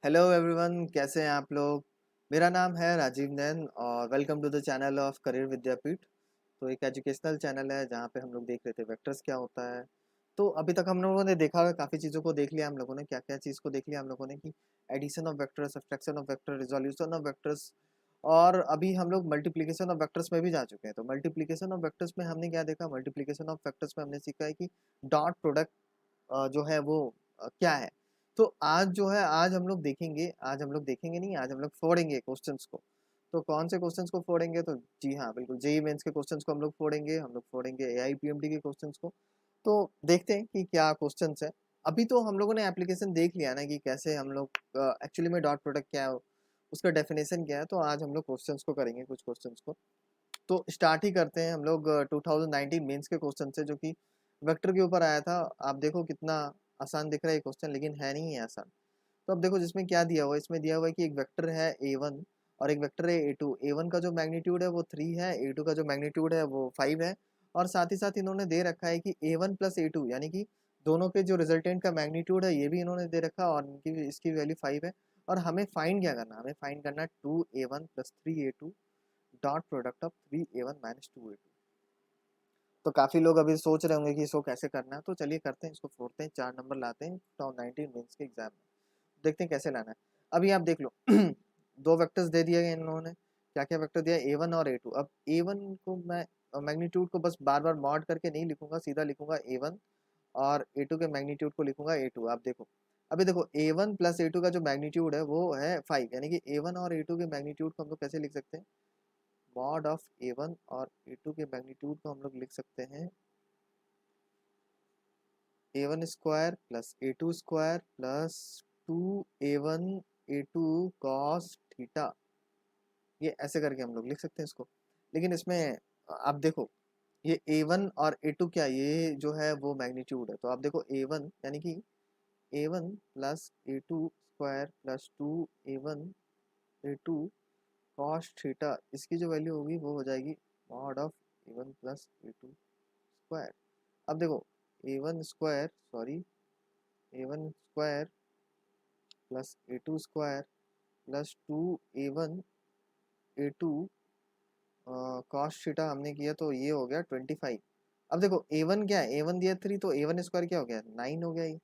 Hello everyone, कैसे हैं आप लोग। मेरा नाम है राजीव नैन और welcome to the channel of career Vidyapeeth. तो एक एजुकेशनल चैनल है जहाँ पे हम लोग देख रहे थे वेक्टर्स क्या होता है। तो अभी तक हम लोगों ने देखा, काफ़ी चीज़ों को देख लिया हम लोगों ने। क्या क्या चीज़ को देख लिया हम लोगों ने कि addition of vectors, subtraction of vector, resolution of vectors. और अभी हम लोग मल्टीप्लिकेशन ऑफ वेक्टर्स में भी जा चुके हैं। तो मल्टीप्लिकेशन ऑफ वेक्टर्स में हमने क्या देखा, मल्टीप्लिकेशन ऑफ वेक्टर्स में हमने सीखा है कि डॉट प्रोडक्ट जो है वो क्या है। तो आज जो है, आज हम लोग देखेंगे नहीं, आज हम लोग फोड़ेंगे क्वेश्चंस को। तो कौन से क्वेश्चंस को फोड़ेंगे? तो जी हाँ, बिल्कुल जेई मेंस के क्वेश्चंस को हम लोग फोड़ेंगे एआईपीएमटी के क्वेश्चंस को। तो देखते हैं कि क्या क्वेश्चंस है। अभी तो हम लोगों ने एप्लीकेशन देख लिया ना कि कैसे हम लोग एक्चुअली में डॉट प्रोडक्ट क्या है, उसका डेफिनेशन क्या है। तो आज हम लोग क्वेश्चंस को करेंगे, कुछ क्वेश्चंस को। तो स्टार्ट ही करते हैं हम लोग 2019 मेंस के क्वेश्चन से, जो कि वेक्टर के ऊपर आया था। आप देखो कितना आसान दिख रहा है ये क्वेश्चन, लेकिन है नहीं है आसान। तो अब देखो जिसमें क्या दिया हुआ है, इसमें दिया हुआ है कि एक वेक्टर है a1 और एक वेक्टर है a2। a1 का जो मैग्नीट्यूड है वो 3 है, a2 का जो मैग्नीट्यूड है वो 5 है। और साथ ही साथ इन्होंने दे रखा है कि a1 प्लस a2 यानी कि दोनों के जो रिजल्टेंट का मैग्नीट्यूड है ये भी इन्होंने दे रखा है, और इनकी इसकी वैल्यू 5 है। और हमें फाइंड क्या करना है? हमें फाइंड करना है 2a1 plus 3a2 dot product of 3a1 minus 2a2। तो काफी लोग अभी सोच रहे होंगे कि इसको कैसे करना है। तो चलिए करते हैं, इसको फोड़ते हैं, 4 नंबर लाते हैं 2019 मेंस के एग्जाम में। देखते हैं कैसे लाना है। अभी आप देख लो दो वेक्टर्स दे दिए गए इन्होंने। क्या क्या वेक्टर दिया? a1 और a2। अब a1 को मैं मैग्नीट्यूड को बस बार बार मॉड करके नहीं लिखूंगा, सीधा लिखूंगा a1 और a2 के मैग्नीट्यूड को लिखूंगा a2। आप देखो, अभी देखो a1 प्लस a2 का जो मैग्नीट्यूड है वो है 5, यानी कि a1 और a2 के मैग्नीट्यूड को हम लोग कैसे लिख सकते हैं? मॉड ऑफ a1 और a2 के मैग्नीट्यूड को हम लोग लिख सकते हैं a1 square plus a2 square plus 2a1 a2 cos theta. ये ऐसे करके हम लोग लिख सकते हैं इसको। लेकिन इसमें आप देखो, ये a1 और a2 क्या, ये जो है वो मैग्नीट्यूड है। तो आप देखो a1 यानी कि a1 plus a2 square plus 2a1 a2 cos theta, इसकी जो वैल्यू होगी वो हो जाएगी mod of a1 plus a2 square. अब देखो a1 square, sorry, a1 square plus a2 square plus 2a1 a2 cos theta हमने किया तो ये हो गया 25। अब देखो a1 क्या है, a1 दिया 3 तो a1 स्क्वायर क्या हो गया, 9 हो गया ये।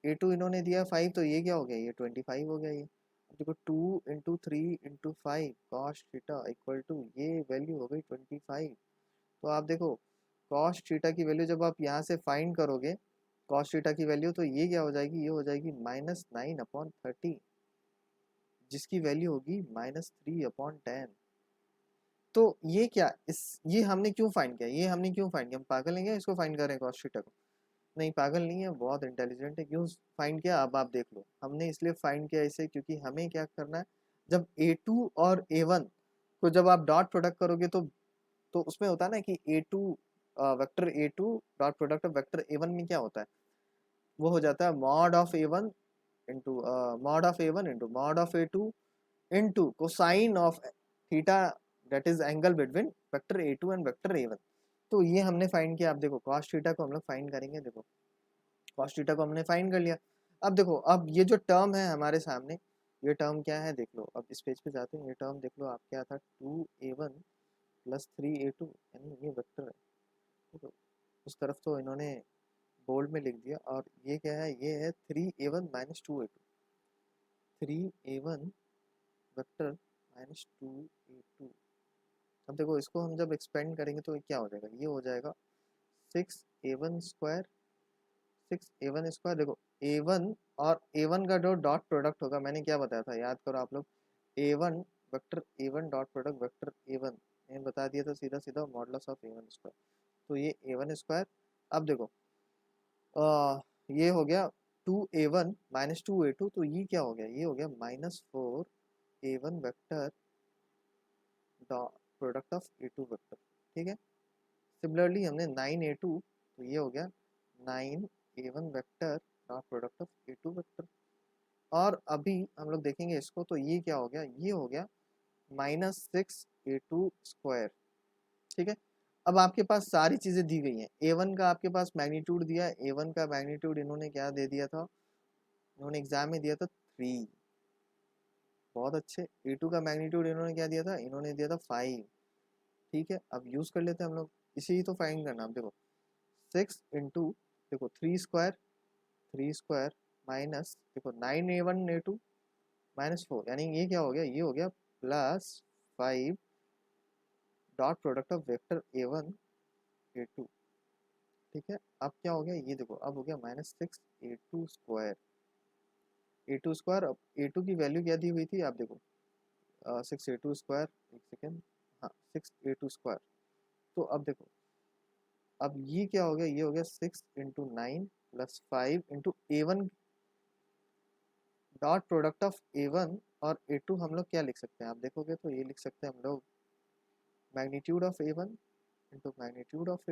a2 इन्होंने दिया 5 तो ये क्या हो गया, ये 25 हो गया ये। अब देखो 2 × 3 × 5 कॉस थीटा इक्वल टू, ये वैल्यू हो गई 25। तो आप देखो कॉस थीटा की वैल्यू जब आप यहाँ से फाइंड करोगे, कॉस थीटा की वैल्यू, तो ये क्या हो जाएगी, ये हो जाएगी -9/30, जिसकी वैल्यू होगी -3/10। तो ये क्या, इस ये हमने क्यों फाइंड किया, ये हमने क्यों फाइंड किया? हम पागल नहीं है इसको फाइंड कर रहे हैं कॉस थीटा को? नहीं, पागल नहीं है, बहुत इंटेलिजेंट है। क्यों फाइंड किया अब आप देख लो। हमने इसलिए फाइंड किया इसे क्योंकि हमें क्या करना है, जब a2 और a1 को जब आप डॉट प्रोडक्ट करोगे तो उसमें होता है ना कि a2 vector a2 dot product of vector a1 में क्या होता है, वो हो जाता है mod of a1 into mod of a2 into cosine of theta, that is angle between vector a2 and vector a1। तो ये हमने फाइंड किया। अब देखो cos थीटा को हम लोग फाइंड करेंगे। देखो cos थीटा को हमने फाइंड कर लिया। अब देखो, अब ये जो टर्म है हमारे सामने, ये टर्म क्या है देख लो। अब इस पेज पे जाते हैं, ये टर्म देख लो आप, क्या था, 2a1 प्लस 3a2, यानी ये वेक्टर है। देखो उस तरफ तो इन्होंने बोल्ड में लिख दिया, और ये क्या है, ये है 3a1 minus 2a2। 3a1 vector minus 2a2। अब देखो इसको हम जब एक्सपेंड करेंगे तो ये क्या हो जाएगा, ये हो जाएगा 6a1 स्क्वायर, 6a1 स्क्वायर। देखो a1 और a1 का जो डॉट प्रोडक्ट होगा, मैंने क्या बताया था याद करो आप लोग, a1 vector a1 dot product vector a1, मैंने बता दिया था सीधा सीधा मॉडुलस ऑफ a1 स्क्वायर। तो ये a1 स्क्वायर। अब देखो ये हो गया 2a1 माइनस 2a2, तो ये क्या हो गया, ये हो गया -4a1 vector dot product of a2 vector. ठीक है। सिमिलरली हमने 9a2, तो ये हो गया 9a1 vector dot product of a2 vector. और अभी हम लोग देखेंगे इसको, तो ये क्या हो गया, ये हो गया -6a2 स्क्वायर। ठीक है। अब आपके पास सारी चीजें दी गई हैं। a1 का आपके पास मैग्नीट्यूड दिया है, a1 का मैग्नीट्यूड इन्होंने क्या दे दिया था, इन्होंने एग्जाम में दिया था 3। बहुत अच्छे। A2 का मैग्नीट्यूड इन्होंने क्या दिया था, इन्होंने दिया था 5। ठीक है, अब यूज़ कर लेते हैं हम लोग, इसी ही तो फाइंड करना। अब देखो 6 इंटू, देखो 3 स्क्वायर माइनस, देखो 9A1 A2 -4, यानी ये क्या हो गया, ये हो गया +5 dot product of vector A1 A2। ठीक है, अब क्या हो गया, ये देखो अब हो गया -6 A2 स्क्वायर। A2 स्क्वायर, अब A2 की वैल्यू क्या दी हुई थी, आप देखो 6 A2 स्क्वायर, एक सेकेंड, हाँ 6 A2 स्क्वायर। तो अब देखो, अब ये क्या हो गया, ये हो गया 6 × 9 + 5 × A1 dot product of A1 और A2। हम लोग क्या लिख सकते हैं, आप देखोगे तो ये लिख सकते हैं हम लोग magnitude of A1 into magnitude of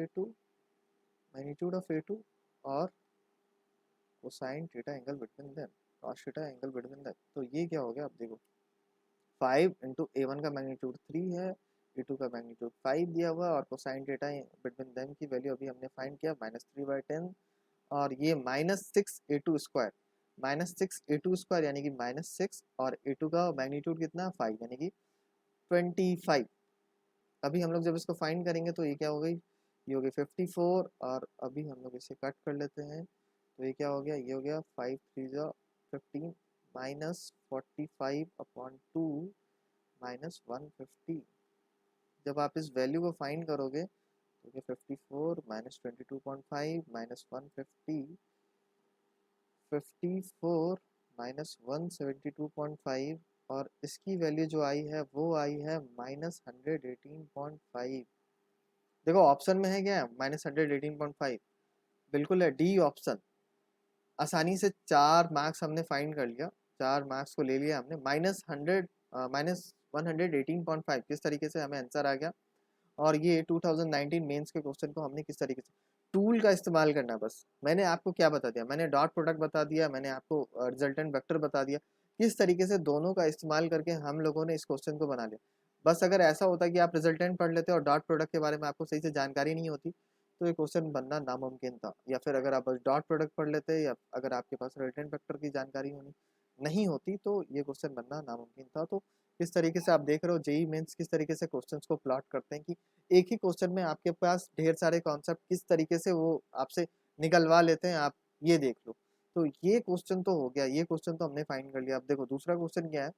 A2 और cosine theta angle between them, cos theta angle between them. तो ये क्या हो गया, अब देखो 5 × A1 का मैग्नीट्यूड 3 है, A2 का मैग्नीट्यूड 5 दिया हुआ है, और कोसाइन थीटा बिटवीन देम की वैल्यू अभी हमने फाइंड किया -3/10। और ये -6 A2 स्क्वायर, -6 A2 स्क्वायर यानी कि -6, और A2 का मैग्नीट्यूड कितना 5 यानी कि 25। अभी हम लोग जब इसको फाइंड करेंगे तो ये क्या हो गई, ये हो गई 54, और अभी हम लोग इसे कट कर लेते हैं। तो ये क्या हो गया, ये हो गया 5 3 जा 15 -45/2 -150। जब आप इस वैल्यू को फाइंड करोगे तो ये 54 -22.5 -150, 54 -172.5, और इसकी वैल्यू जो आई है वो आई है -118.5। देखो ऑप्शन में है क्या, -118.5, बिल्कुल है, डी ऑप्शन। आसानी से 4 मार्क्स हमने फाइंड कर लिया, 4 मार्क्स को ले लिया हमने, -118.5 किस तरीके से हमें आंसर आ गया। और ये 2019 मेंस के क्वेश्चन को हमने किस तरीके से, टूल का इस्तेमाल करना। बस मैंने आपको क्या बता दिया, मैंने डॉट प्रोडक्ट बता दिया, मैंने आपको रिजल्टेंट वेक्टर बता दिया, किस तरीके से दोनों का इस्तेमाल करके हम लोगों ने इस क्वेश्चन को बना लिया। बस अगर ऐसा होता कि आप रिजल्टेंट पढ़ लेते और डॉट प्रोडक्ट के बारे में आपको सही से जानकारी नहीं होती तो ये क्वेश्चन बनना नामुमकिन था। या फिर अगर आप बस डॉट प्रोडक्ट पढ़ लेते, या अगर आपके पास रिजल्टेंट वेक्टर की जानकारी होनी नहीं होती तो ये क्वेश्चन बनना नामुमकिन था। तो किस तरीके से आप देख रहे हो जेई मेंस किस तरीके से क्वेश्चंस को प्लॉट करते हैं कि एक ही क्वेश्चन में आपके पास ढेर सारे कॉन्सेप्ट किस तरीके से वो आपसे निकलवा लेते हैं, आप ये देख लो। तो ये क्वेश्चन तो हो गया, ये क्वेश्चन तो हमने फाइंड कर लिया। अब देखो दूसरा क्वेश्चन क्या है,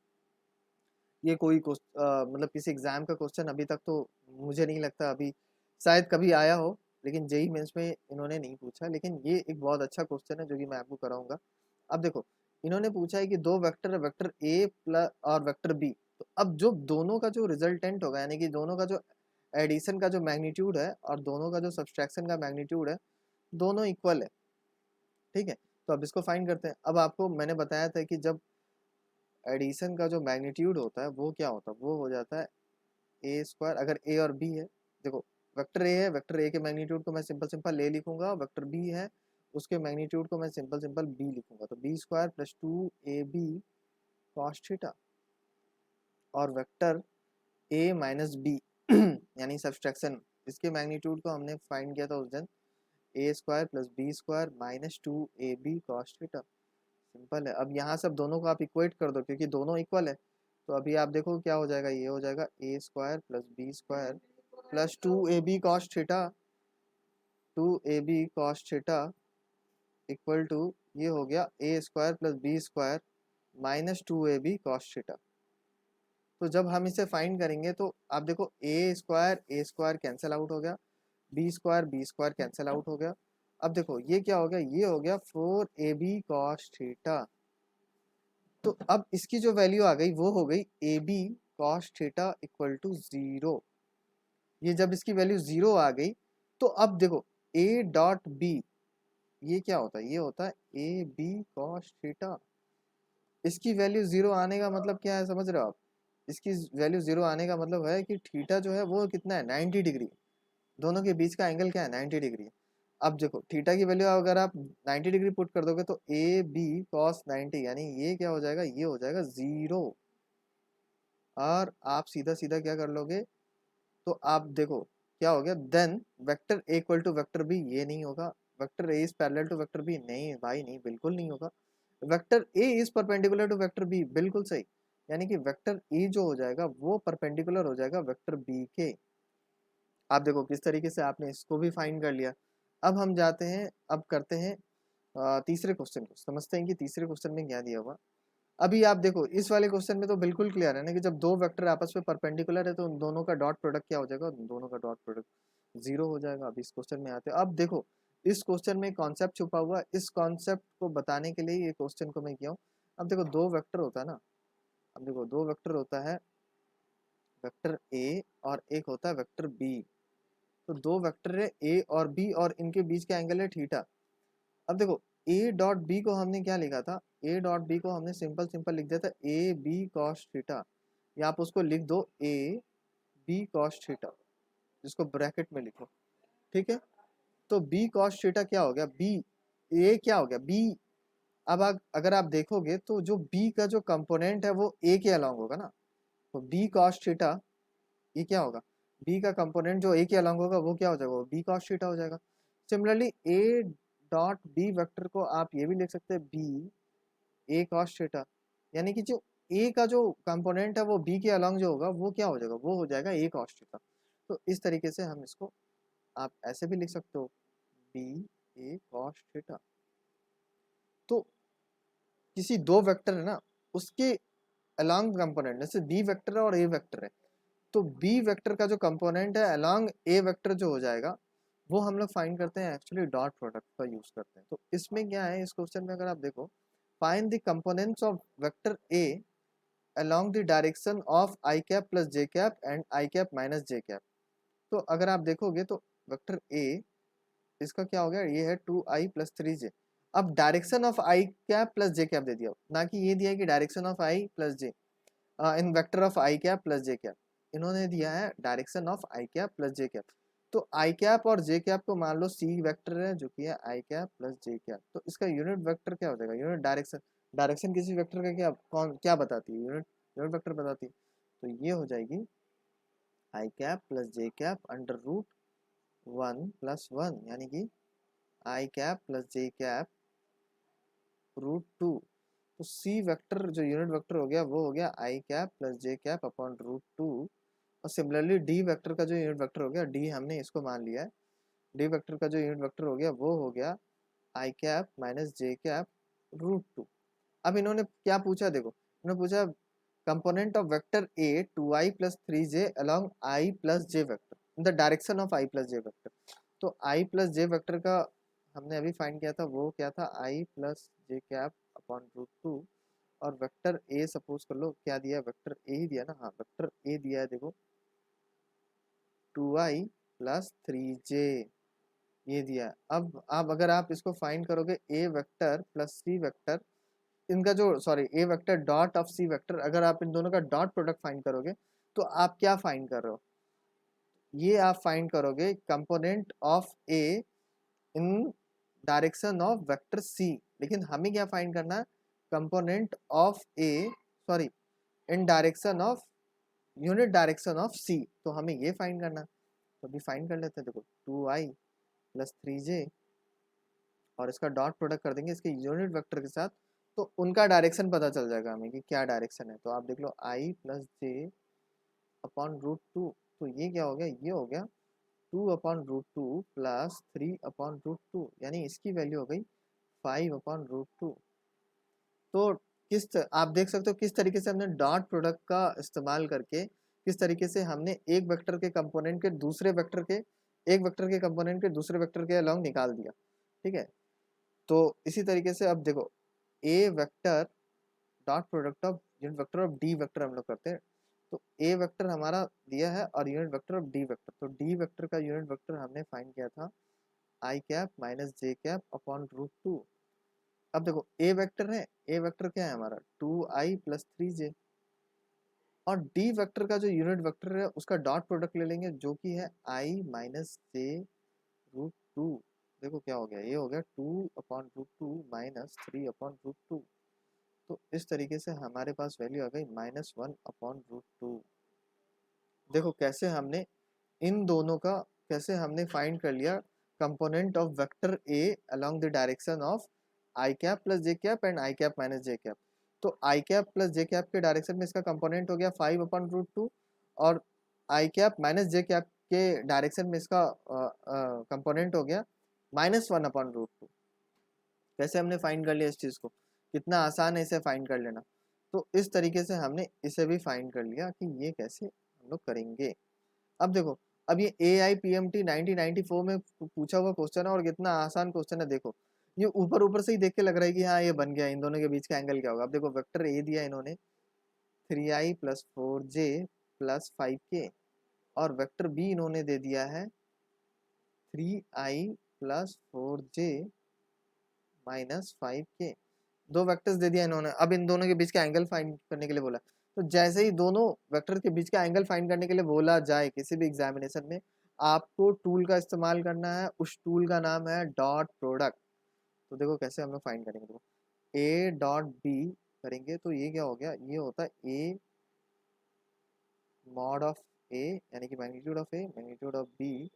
ये कोई मतलब किसी एग्जाम का क्वेश्चन अभी तक तो मुझे नहीं लगता अभी शायद कभी आया हो, लेकिन जेई मेंस में इन्होंने नहीं पूछा, लेकिन ये एक बहुत अच्छा क्वेश्चन है जो कि मैं आपको कराऊंगा। अब देखो इन्होंने पूछा है कि दो वेक्टर है, वेक्टर ए प्लस और वेक्टर बी। तो अब जो दोनों का जो रिजल्टेंट होगा, यानी कि दोनों का जो एडिशन का जो मैग्नीट्यूड है और दोनों का जो सब्सट्रैक्शन का मैग्नीट्यूड है, दोनों इक्वल है। ठीक है, तो अब इसको फाइंड करते हैं। अब आपको मैंने बताया था कि जब एडिशन का जो मैग्नीट्यूड होता है वो क्या होता है, वो हो जाता है A² अगर ए और बी है। देखो वेक्टर ए है, वेक्टर ए के मैग्नीट्यूड को मैं सिंपल सिंपल ए लिखूंगा, वेक्टर बी है उसके मैग्नीट्यूड को मैं सिंपल सिंपल बी लिखूंगा, तो B² + 2AB cos थीटा। और वेक्टर ए माइनस बी यानी सब्सट्रैक्शन, इसके मैग्नीट्यूड को हमने फाइंड किया था उस दिन, A² + B² -2AB cos theta. Simple है। अब यहाँ सब दोनों को आप इक्वेट कर दो क्योंकि दोनों इक्वल है। तो अभी आप देखो क्या हो जाएगा, ये हो जाएगा A² + B² +2AB cos थीटा, 2AB cos थीटा इक्वल टू, ये हो गया A² + B² -2AB cos theta. तो जब हम इसे फाइंड करेंगे तो आप देखो A² कैंसिल आउट हो गया, B² कैंसिल आउट हो गया। अब देखो ये क्या हो गया, ये हो गया 4AB cos थीटा। तो अब इसकी जो वैल्यू आ गई वो हो गई AB cos थीटा इक्वल टू 0। ये जब इसकी वैल्यू 0 आ गई तो अब देखो A.B ये क्या होता है, ये होता है AB cos थीटा। इसकी वैल्यू 0 आने का मतलब क्या है, समझ रहे हो आप? इसकी वैल्यू 0 आने का मतलब है कि थीटा जो है वो कितना है, 90 डिग्री। दोनों के बीच का एंगल क्या है, 90 डिग्री। अब देखो थीटा की वैल्यू अगर आप 90 डिग्री पुट कर दोगे तो AB cos 90 यानी ये क्या हो जाएगा, ये हो जाएगा 0। और आप सीधा सीधा क्या कर लोगे, तो आप देखो क्या हो गया, then vector A equal to vector B, ये नहीं होगा। Vector A is parallel to vector B, नहीं भाई नहीं, बिल्कुल नहीं होगा। Vector A is perpendicular to vector B, बिल्कुल सही। यानी कि वेक्टर ए जो हो जाएगा वो परपेंडिकुलर हो जाएगा वेक्टर बी के। आप देखो किस तरीके से आपने इसको भी फाइंड कर लिया। अब हम जाते हैं, अब करते हैं तीसरे क्वेश्चन को, समझते हैं कि तीसरे क्वेश्चन में क्या दिया हुआ। अभी आप देखो इस वाले क्वेश्चन में तो बिल्कुल क्लियर है ना कि जब दो वेक्टर आपस में परपेंडिकुलर है तो उन दोनों का डॉट प्रोडक्ट क्या हो जाएगा, उन दोनों का डॉट प्रोडक्ट जीरो हो जाएगा। अब इस क्वेश्चन में आते हैं। अब देखो इस क्वेश्चन में कॉन्सेप्ट छुपा हुआ है, इस कॉन्सेप्ट को बताने के लिए ये क्वेश्चन को मैं किया हूँ। अब देखो दो वेक्टर होता है ना, अब देखो दो वेक्टर होता है, वेक्टर ए और एक होता है वेक्टर बी। तो दो वेक्टर है ए और बी और इनके बीच का एंगल है थीटा। अब देखो ए डॉट बी को हमने क्या लिखा था, ए डॉट बी को हमने सिंपल सिंपल लिख दिया था ए बी कॉस थीटा, या आप उसको लिख दो ए बी कॉस थीटा, जिसको ब्रैकेट में लिखो, ठीक है। तो बी कॉस थीटा क्या हो गया, बी ए क्या हो गया बी। अब अगर आप देखोगे तो जो बी का जो कंपोनेंट है वो ए के अलॉन्ग होगा ना, तो बी कॉस थीटा ये क्या होगा, बी का कंपोनेंट जो ए के अलॉन्ग होगा वो क्या हो जाएगा, वो बी कॉस थीटा हो जाएगा। Similarly A dot B vector को आप ये भी लिख सकते हैं बी ए कॉस थीटा, यानी कि जो ए का जो कंपोनेंट है वो बी के अलॉन्ग जो होगा वो क्या हो जाएगा, वो हो जाएगा ए कॉस थीटा। तो इस तरीके से हम इसको आप ऐसे भी लिख सकते हो बी ए कॉस थीटा। तो किसी दो वेक्टर है ना उसके अलॉन्ग कंपोनेंट, जैसे बी वेक्टर है और ए वेक्टर है, तो बी वेक्टर का जो कंपोनेंट है अलॉन्ग ए वेक्टर जो हो जाएगा वो हम लोग फाइंड करते हैं एक्चुअली डॉट प्रोडक्ट का यूज करते हैं। तो इसमें क्या है, इस क्वेश्चन में अगर आप देखो find the components of vector A along the direction of i cap plus j cap and i cap minus j cap। तो अगर आप देखोगे तो वेक्टर ए इसका क्या हो गया, ये है 2i प्लस 3j। अब direction of i cap plus j cap दे दिया, ना कि ये दिया है कि डायरेक्शन ऑफ i प्लस j in vector of i cap plus j cap, इन्होंने दिया है direction of i cap plus j cap. तो i कैप और j कैप को मान लो c वेक्टर है जो कि है i cap plus j cap, तो इसका यूनिट वेक्टर क्या हो जाएगा, यूनिट डायरेक्शन। डायरेक्शन किसी वेक्टर का क्या कौन क्या बताती है, यूनिट यूनिट वेक्टर बताती है। तो ये हो जाएगी i cap plus j cap under root 1 + 1, यानी कि i cap plus j cap root 2। तो सी वेक्टर जो यूनिट वेक्टर हो गया वो हो गया I cap plus J cap upon root 2। और सिमिलरली डी वेक्टर का जो यूनिट वेक्टर हो गया, डी हमने इसको मान लिया है, डी वेक्टर का जो यूनिट वेक्टर हो गया वो हो गया I cap minus J cap root 2। अब इन्होंने क्या पूछा, देखो इन्होंने पूछा component of vector A 2i plus 3j along I plus J vector in the direction of I plus J vector. तो आई प्लस जे वेक्टर का हमने अभी फाइंड किया था, वो क्या था आई plus J cap upon root 2। और वेक्टर ए सपोज कर लो क्या दिया, वेक्टर ए ही दिया ना, हाँ वेक्टर ए दिया है देखो 2i प्लस 3j ये दिया है। अब अगर आप इसको फाइंड करोगे A vector plus C vector, इनका जो sorry A vector dot of C vector, अगर आप इन दोनों का डॉट प्रोडक्ट फाइंड करोगे तो आप क्या फाइंड कर रहे हो, ये आप फाइंड करोगे component of A in direction of vector C. लेकिन हमें क्या फाइंड करना है, component of A sorry in direction of unit direction of C, तो हमें ये फाइंड करना है। तो अभी फाइंड कर लेते हैं, देखो 2i प्लस 3j और इसका डॉट प्रोडक्ट कर देंगे इसके यूनिट वेक्टर के साथ, तो उनका डायरेक्शन पता चल जाएगा हमें कि क्या डायरेक्शन है। तो आप देख लो i plus J upon root 2, तो ये क्या हो गया, ये हो गया 2/√2 प्लस 3/√2, यानी इसकी वैल्यू हो गई 5/√2। तो आप देख सकते हो किस तरीके से हमने डॉट प्रोडक्ट का इस्तेमाल करके किस तरीके से हमने एक वेक्टर के कंपोनेंट के दूसरे वेक्टर के एक वेक्टर के कंपोनेंट के दूसरे वेक्टर के अलॉन्ग निकाल दिया, ठीक है। तो इसी तरीके से अब देखो A vector dot product of unit vector of D vector हम लोग करते हैं। तो ए वेक्टर हमारा दिया है और unit vector of D vector, तो डी वेक्टर का यूनिट वेक्टर हमने फाइंड किया था आई कैप माइनस जे कैप अपॉन रूट 2। अब देखो ए वेक्टर है, ए वेक्टर क्या है हमारा 2i प्लस 3j, और डी वेक्टर का जो यूनिट वेक्टर है उसका डॉट प्रोडक्ट ले लेंगे जो कि है i माइनस जे रूट 2। देखो क्या हो गया, ये हो गया 2/√2 माइनस 3/√2। तो इस तरीके से हमारे पास वैल्यू आ गई -1/√2। देखो कैसे हमने इन दोनों का कैसे हमने फाइंड कर लिया component of vector a along the direction of I cap plus J cap and I cap minus J cap. तो आई कैप प्लस जे कैप के डायरेक्शन में इसका कंपोनेंट हो गया 5/√2 और आई कैप माइनस जे कैप के डायरेक्शन में इसका कंपोनेंट हो गया -1/√2। कैसे हमने फाइंड कर लिया इस चीज़ को, कितना आसान है इसे फाइंड कर लेना। तो इस तरीके से हमने इसे भी फाइंड कर लिया कि ये कैसे हम लोग करेंगे। अब देखो, अब ये AIPMT 1994 में पूछा हुआ क्वेश्चन है और कितना आसान क्वेश्चन है। देखो ये ऊपर ऊपर से ही देख के लग रहा है कि हाँ ये बन गया, इन दोनों के बीच का एंगल क्या होगा। अब देखो वेक्टर ए दिया इन्होंने 3i + 4j + 5k और वेक्टर बी इन्होंने दे दिया है 3i + 4j - 5k। दो वेक्टर्स दे दिया इन्होंने। अब इन दोनों के बीच का एंगल फाइंड करने के लिए बोला। तो जैसे ही दोनों वेक्टर के बीच का एंगल फाइंड करने के लिए बोला जाए किसी भी एग्जामिनेशन में, आपको टूल का इस्तेमाल करना है। उस टूल का नाम है डॉट प्रोडक्ट। तो देखो कैसे हम लोग फाइंड करेंगे। देखो ए डॉट बी करेंगे तो ये क्या हो गया, ये होता है ए मॉड ऑफ ए यानी कि magnitude of A magnitude of B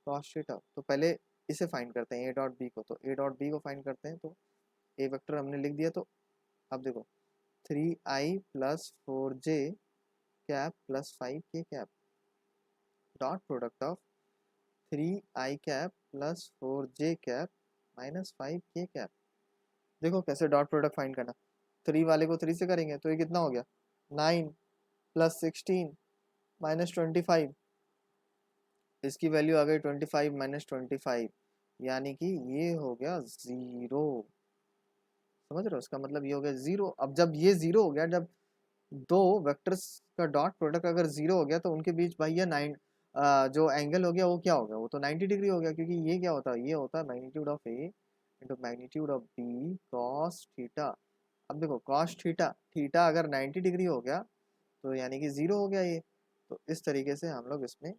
cos theta. तो पहले इसे फाइंड करते हैं ए डॉट बी को। तो ए डॉट बी को फाइंड करते हैं। तो ए वेक्टर हमने लिख दिया। तो अब देखो 3i + 4j cap + 5k cap dot product of 3i cap + 4j cap -5k cap. देखो कैसे डॉट प्रोडक्ट फाइंड करना। 3 वाले को 3 से करेंगे तो ये कितना हो गया 9 + 16 -25। इसकी वैल्यू आ गई 25 - 25 यानी कि ये हो गया 0। समझ रहे हो, इसका मतलब ये हो गया 0। अब जब ये 0 हो गया, जब दो वेक्टर्स का डॉट प्रोडक्ट अगर 0 हो गया तो उनके बीच भाई ये 9 जो एंगल हो गया वो क्या हो गया, वो तो 90 डिग्री हो गया। क्योंकि ये क्या होता है, ये होता है magnitude of A into magnitude of B cos theta. अब देखो कॉस थीटा, थीटा अगर 90 डिग्री हो गया तो यानी कि 0 हो गया ये। तो इस तरीके से हम लोग इसमें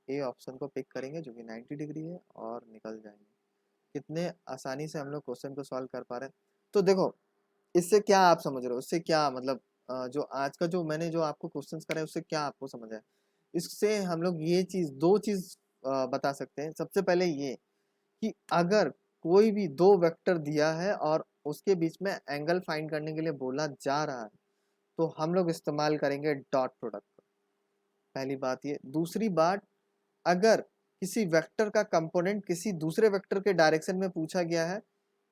ए ऑप्शन को पिक करेंगे जो कि 90 डिग्री है और निकल जाएंगे। कितने आसानी से हम लोग क्वेश्चन को सॉल्व कर पा रहे हैं। तो देखो इससे क्या आप समझ रहे हो, इससे क्या मतलब जो आज का जो मैंने जो आपको क्वेश्चंस कराए उससे क्या आपको समझ आया। इससे हम लोग ये चीज, दो चीज बता सकते हैं। सबसे पहले ये कि अगर कोई भी दो वेक्टर दिया है और उसके बीच में एंगल फाइंड करने के लिए बोला जा रहा है तो हम लोग इस्तेमाल करेंगे डॉट प्रोडक्ट। पहली बात ये। दूसरी बात, अगर किसी वेक्टर का कंपोनेंट किसी दूसरे वेक्टर के डायरेक्शन में पूछा गया है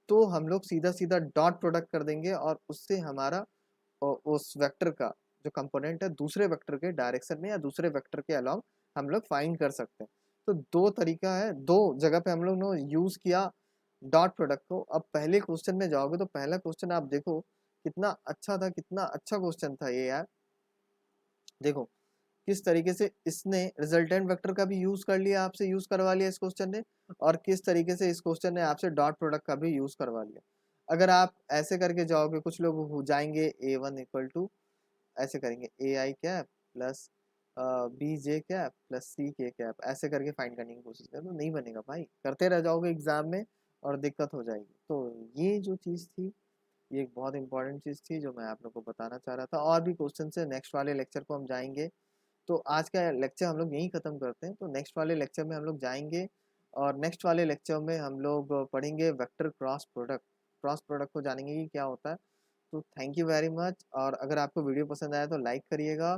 तो हम लोग सीधा सीधा डॉट प्रोडक्ट कर देंगे और उससे हमारा उस वेक्टर का जो कंपोनेंट है दूसरे वेक्टर के डायरेक्शन में या दूसरे वेक्टर के अलोंग हम लोग फाइंड कर सकते हैं। तो दो तरीका है, दो जगह पे हम लोग ने यूज किया डॉट प्रोडक्ट को। अब पहले क्वेश्चन में जाओगे तो पहला क्वेश्चन आप देखो कितना अच्छा था, कितना अच्छा क्वेश्चन था ये यार। देखो किस तरीके से इसने रिजल्टेंट वेक्टर का भी यूज कर लिया, आपसे यूज करवा लिया इस क्वेश्चन ने, और किस तरीके से इस क्वेश्चन ने आपसे डॉट प्रोडक्ट का भी यूज करवा लिया। अगर आप ऐसे करके जाओगे, कुछ लोग हो जाएंगे A1 = ऐसे करेंगे AI cap plus BJ cap plus CK cap, ऐसे करके फाइंड करने की कोशिश करें तो नहीं बनेगा भाई, करते रह जाओगे एग्जाम में और दिक्कत हो जाएगी। तो ये जो चीज़ थी ये एक बहुत इंपॉर्टेंट चीज़ थी जो मैं आप लोग को बताना चाह रहा था। और भी क्वेश्चन से नेक्स्ट वाले लेक्चर को हम जाएंगे। तो आज का लेक्चर हम लोग यहीं ख़त्म करते हैं। तो नेक्स्ट वाले लेक्चर में हम लोग जाएंगे और नेक्स्ट वाले लेक्चर में हम लोग पढ़ेंगे vector cross product. Cross product को जानेंगे कि क्या होता है। तो थैंक यू वेरी मच। और अगर आपको वीडियो पसंद आया तो लाइक करिएगा,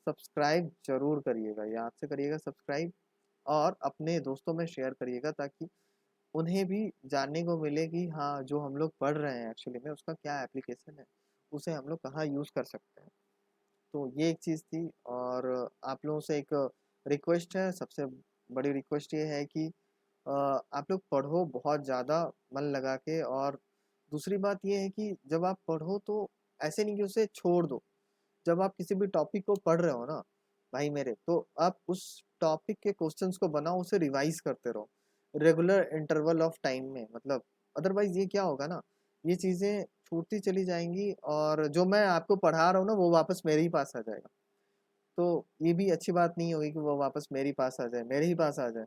सब्सक्राइब जरूर करिएगा, याद से करिएगा सब्सक्राइब, और अपने दोस्तों में शेयर करिएगा ताकि उन्हें भी जानने को मिले कि हाँ जो हम लोग पढ़ रहे हैं एक्चुअली में उसका क्या एप्लीकेशन है, उसे हम लोग कहाँ यूज़ कर सकते हैं। तो ये एक चीज़ थी। और आप लोगों से एक रिक्वेस्ट है, सबसे बड़ी रिक्वेस्ट ये है कि आप लोग पढ़ो बहुत ज़्यादा मन लगा के। और दूसरी बात ये है कि जब आप पढ़ो तो ऐसे नहीं कि उसे छोड़ दो। जब आप किसी भी टॉपिक को पढ़ रहे हो ना भाई मेरे, तो आप उस टॉपिक के क्वेश्चंस को बनाओ, उसे रिवाइज करते रहो रेगुलर इंटरवल ऑफ टाइम में। मतलब अदरवाइज ये क्या होगा ना, ये चीज़ें छूटती चली जाएंगी और जो मैं आपको पढ़ा रहा हूँ ना वो वापस मेरे ही पास आ जाएगा। तो ये भी अच्छी बात नहीं होगी कि वो वापस मेरे ही पास आ जाए, मेरे ही पास आ जाए।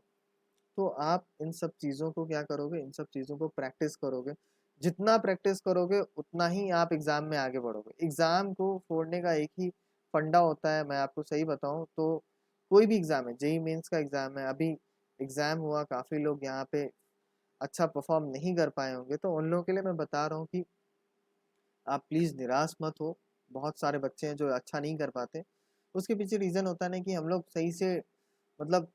तो आप इन सब चीज़ों को क्या करोगे, इन सब चीज़ों को प्रैक्टिस करोगे। जितना प्रैक्टिस करोगे उतना ही आप एग्ज़ाम में आगे बढ़ोगे। एग्ज़ाम को फोड़ने का एक ही फंडा होता है। मैं आपको सही बताऊं तो कोई भी एग्ज़ाम है, जेई मेंस का एग्ज़ाम है, अभी एग्ज़ाम हुआ, काफ़ी लोग यहाँ पे अच्छा परफॉर्म नहीं कर पाए होंगे, तो उन लोगों के लिए मैं बता रहा हूँ कि आप प्लीज़ निराश मत हो। बहुत सारे बच्चे हैं जो अच्छा नहीं कर पाते। उसके पीछे रीज़न होता है ना कि हम लोग सही से मतलब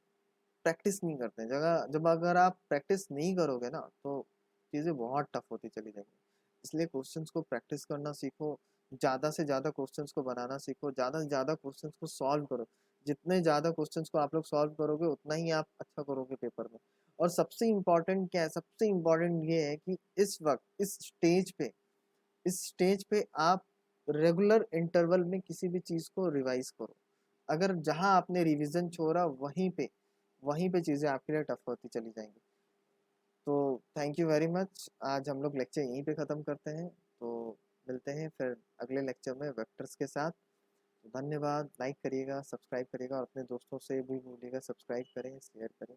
प्रैक्टिस नहीं करते हैं। जगह जब अगर आप प्रैक्टिस नहीं करोगे ना तो चीज़ें बहुत टफ होती चली जाएंगी। इसलिए क्वेश्चंस को प्रैक्टिस करना सीखो, ज़्यादा से ज़्यादा क्वेश्चंस को बनाना सीखो, ज़्यादा से ज़्यादा क्वेश्चंस को सॉल्व करो। जितने ज़्यादा क्वेश्चंस को आप लोग सॉल्व करोगे उतना ही आप अच्छा करोगे पेपर में। और सबसे इम्पोर्टेंट क्या है, सबसे इम्पोर्टेंट ये है कि इस वक्त इस स्टेज पे आप रेगुलर इंटरवल में किसी भी चीज़ को रिवाइज करो। अगर जहाँ आपने रिवीजन छोड़ा वहीं पे चीज़ें आपके लिए टफ होती चली जाएंगी। तो थैंक यू वेरी मच। आज हम लोग लेक्चर यहीं पे ख़त्म करते हैं। तो मिलते हैं फिर अगले लेक्चर में वेक्टर्स के साथ। तो धन्यवाद। लाइक करिएगा, सब्सक्राइब करिएगा और अपने दोस्तों से भी बोलिएगा सब्सक्राइब करें, शेयर करें।